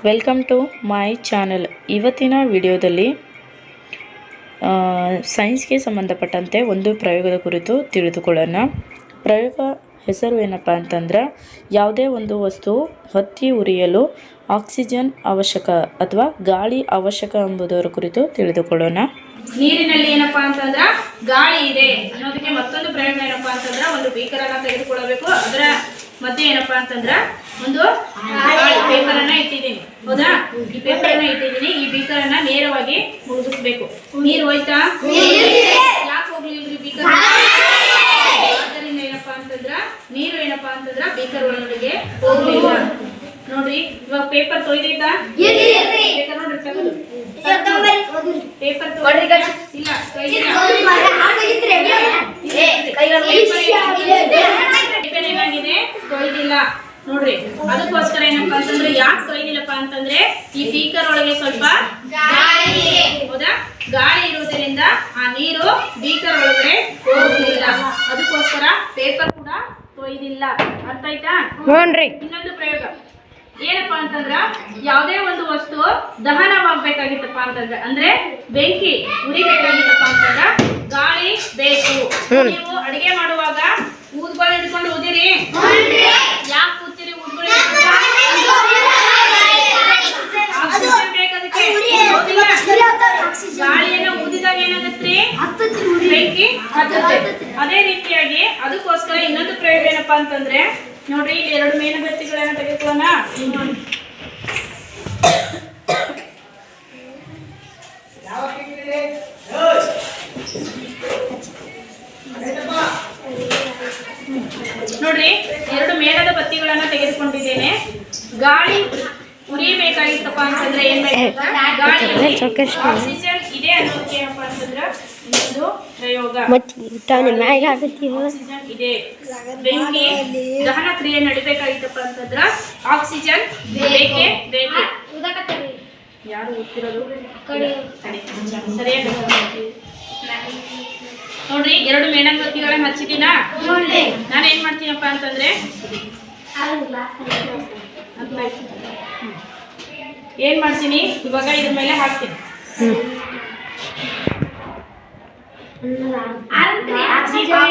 Welcome to my channel. ಇವತ್ತಿನ ವಿಡಿಯೋದಲ್ಲಿ ಸೈನ್ಸ್ಗೆ ಸಂಬಂಧಪಟ್ಟಂತೆ ಒಂದು ಪ್ರಯೋಗದ ಕುರಿತು ತಿಳಿದುಕೊಳ್ಳೋಣ. ಪ್ರಯೋಗ ಹೆಸರು ಏನಪ್ಪ ಅಂತಂದ್ರೆ, ಯಾವುದೇ ಒಂದು ವಸ್ತು ಹೊತ್ತಿ ಉರಿಯಲು ಆಕ್ಸಿಜನ್ ಅವಶ್ಯಕ ಅಥವಾ ಗಾಳಿ ಅವಶ್ಯಕ ಎಂಬುದರ ಕುರಿತು ತಿಳಿದುಕೊಳ್ಳೋಣ. ನೀರಿನಲ್ಲಿ ಏನಪ್ಪಾ ಅಂತಂದ್ರ ಗಾಳಿ ಇದೆ ಅನ್ನೋದಕ್ಕೆ ಮತ್ತೊಂದು ಪ್ರಯೋಗ ಏನಪ್ಪಾ ಅಂತಂದ್ರ, ಒಂದು ಬೀಕರ್ ಅನ್ನ ತೆಗೆದುಕೊಳ್ಳಬೇಕು. ಅದರ ಮಧ್ಯೆ ಏನಪ್ಪಾ ಅಂತಂದ್ರ ಒಂದು ಪೇಪರ್ ಅನ್ನ ಇಟ್ಟಿದ್ದೀನಿ. ಹೌದಾ? ಈ ಪೇಪರ್ ಅನ್ನ ಇಟ್ಟಿದ್ದೀನಿ. ಈ ಬೀಕರ್ ಅನ್ನ ನೇರವಾಗಿ ಮುಳುಗಿಸ್ಬೇಕು. ನೀರು ಹೋಯ್ತಾ? ಯಾಕೆ ಹೋಗ್ಲಿಲ್ರಿ ಬೀಕರ್? ಆದ್ದರಿಂದ ಏನಪ್ಪಾ ಅಂತಂದ್ರ ನೀರು ಏನಪ್ಪಾ ಅಂತಂದ್ರ ಬೀಕರ್ ಒಳಗಡೆಗೆ ಹೋಗ್ಲಿಲ್ಲ. ನೋಡ್ರಿ, ಇವಾಗ ಪೇಪರ್ ತೊಯ್ದೈತಾ? ಪೇಪರ್ ನೋಡ್ರಿ ತಗೊಂಡು ಪೇಪರ್ ಇಲ್ಲ ಏನಾಗಿದೆ? ತೊಯ್ದಿಲ್ಲ. ನೋಡ್ರಿ, ಅದಕ್ಕೋಸ್ಕರ ಏನಪ್ಪಾ ಅಂತಂದ್ರೆ, ಯಾಕೆ ತೊಯ್ದಿಲ್ಲಪ್ಪ ಅಂತಂದ್ರೆ ಈ ಬೀಕರ್ ಒಳಗೆ ಸ್ವಲ್ಪ ಹೌದಾ ಗಾಳಿ ಇರುವುದರಿಂದ ಆ ನೀರು ಬೀಕರ್ ಒಳಗಡೆ ಹೋಗಲಿಲ್ಲ. ಅದಕ್ಕೋಸ್ಕರ ಪೇಪರ್ ಕೂಡ ತೊಯ್ದಿಲ್ಲ. ಅರ್ಥ ಆಯ್ತಾ? ಇನ್ನೊಂದು ಪ್ರಯೋಗ ಏನಪ್ಪಾ ಅಂತಂದ್ರ, ಯಾವುದೇ ಒಂದು ವಸ್ತು ದಹನವಾಗಬೇಕಾಗಿತ್ತಪ್ಪ ಅಂತಂದ್ರೆ, ಅಂದ್ರೆ ಬೆಂಕಿ ಉರಿಬೇಕಾಗಿತ್ತಪ್ಪ ಅಂತಂದ್ರ ಗಾಳಿ ಬೇಕು. ನೀವು ಅಡಿಗೆ ಮಾಡುವಾಗ ಊದ್ಗಳು ಹಿಡ್ಕೊಂಡು ಊದಿರಿ. ಯಾಕೆ ಊದ್ತೀರಿ? ಊದ್ಗಳು ಬೇಕದಕ್ಕೆ. ಗಾಳಿಯನ್ನ ಊದಿದಾಗ ಏನಾಗತ್ರಿ? ಬೆಂಕಿ ಹತ್ತುತ್ತೆ. ಅದೇ ರೀತಿಯಾಗಿ ಅದಕ್ಕೋಸ್ಕರ ಇನ್ನೊಂದು ಪ್ರಯೋಗ ಏನಪ್ಪಾ ಅಂತಂದ್ರೆ, ನೋಡ್ರಿ, ಇಲ್ಲಿ ಎರಡು ಮೇಣಬತ್ತಿಗಳನ್ನ ತೆಗೆದುಕೊಳ್ಳೋಣ. ನೋಡ್ರಿ, ಎರಡು ಮೇಣದ ಬತ್ತಿಗಳನ್ನ ತೆಗೆದುಕೊಂಡಿದ್ದೇನೆ. ಗಾಳಿ ಉರಿಬೇಕಾಗಿತ್ತಪ್ಪ ಅಂತಂದ್ರೆ ಏನ್ ಬೇಕು? ಆಕ್ಸಿಜನ್ ಇದೆ ಅನ್ನೋದಕ್ಕೆ ಏನಪ್ಪಾ ಅಂತಂದ್ರ ಒಂದು ಪ್ರಯೋಗ. ಆಕ್ಸಿಜನ್ ಇದೆ. ಬೆಂಕಿ ದಹನ ಕ್ರಿಯೆ ನಡಿಬೇಕಾಗಿತ್ತಪ್ಪ ಅಂತಂದ್ರ ಆಕ್ಸಿಜನ್ ಬೇಕೇ ಬೇಕು. ಯಾರು ಓದ್ತಿರೋದು? ಸರಿಯಾಗಿ ನೋಡ್ರಿ, ಎರಡು ಮೇಣಬತ್ತಿಗಳನ್ನ ಹಚ್ಚಿದ್ದೀನ. ನಾನು ಏನ್ ಮಾಡ್ತೀನಪ್ಪ ಅಂತಂದ್ರೆ, ಏನ್ ಮಾಡ್ತೀನಿ, ಇವಾಗ ಇದ್ರ ಮೇಲೆ ಹಾಕ್ತೀನಿ.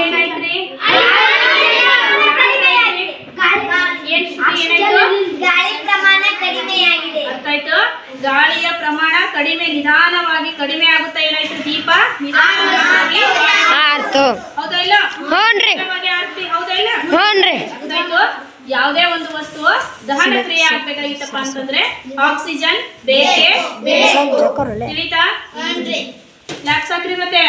ಏನಾಯ್ತ್ರಿ? ಅರ್ಥಾಯ್ತು? ಗಾಳಿಯ ಪ್ರಮಾಣ ಕಡಿಮೆ, ನಿಧಾನವಾಗಿ ಕಡಿಮೆ ಆಗುತ್ತಾ ಏನಾಯ್ತು? ದೀಪ ನಿಧಾನವಾಗಿ ಹೌದಾ ಇಲ್ಲ? ಹೌದಾ ಇಲ್ಲ? ಗೊತ್ತಾಯ್ತು? ಯಾವುದೇ ಒಂದು ವಸ್ತು ದಹನ ಕ್ರಿಯೆ ಆಗ್ಬೇಕಾಗಿತ್ತಪ್ಪ ಅಂತಂದ್ರೆ ಆಕ್ಸಿಜನ್ ಬೇಕೇ ಬೇಕು. ತಿಳಿತಾ? ಲ್ಯಾಕ್ಸ್ ಹಾಕ್ರಿ ಮತ್ತೆ.